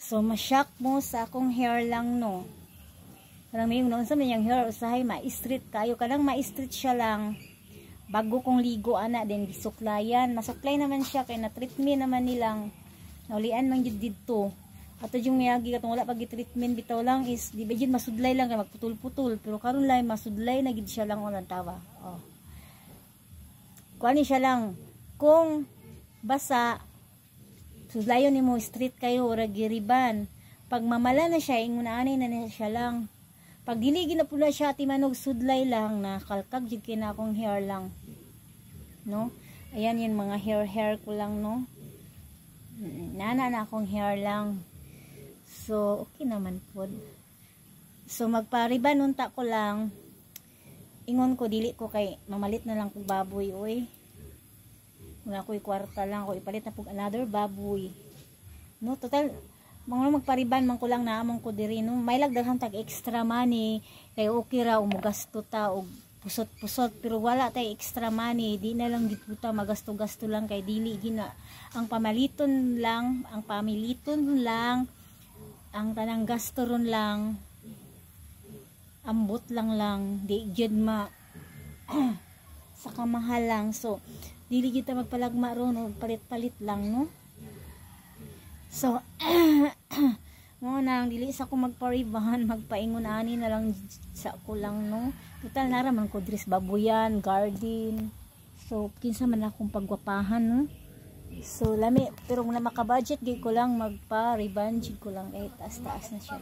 So ma-shock mo sa akong hair lang no. Parang may noon sa yung hair usahay ma-straight kayo kanang ma-straight siya lang. Bago kong ligo ana din gisuklayan. Masuklay naman siya kay na treatment naman nilang naulian man jud didto. Ato yung miyagi katong wala pag treatment bitaw lang is di ba jud masudlay lang kay magputol-putol pero karon lay masudlay na gid siya lang ulang tawa. Oh. Kuani siya lang kung basa sudlayon nimo straight kayo ora giriban. Pag mamala na siya ingon ani na siya lang. Pag dili na pula siya timanog sudlay lang na kalkag jud kay na akong hair lang. No? Ayan yung mga hair ko lang no. Nana na akong hair lang. So, okay naman po. So, magpariban unta ko lang. Ingon ko, dili ko kay mamalit na lang kong baboy, oy. Wala ko'y kwarta lang ko, ipalit na po another baboy. No, total, mga magpariban man ko lang na among ko diri, no. May lagdaghang tag extra money, kay okay ra, umugasto ta, o pusot-pusot, pero wala tay extra money, di na lang giputa, magasto-gasto lang, kay dili gina. Ang pamiliton lang, ang tanang gasto ron lang ambot lang di jud ma sa kamahal lang so dili jud ta magpalagma ron o palit-palit lang no so mo nang dili sa ko magpariban magpaingon ani na lang sa ko lang no total naraman ko dress babuyan garden so kinsa man akong pagwapahan no. So lami pero muna maka-budget gid ko lang magpa-ribbon ko lang kay taas-taas na siya.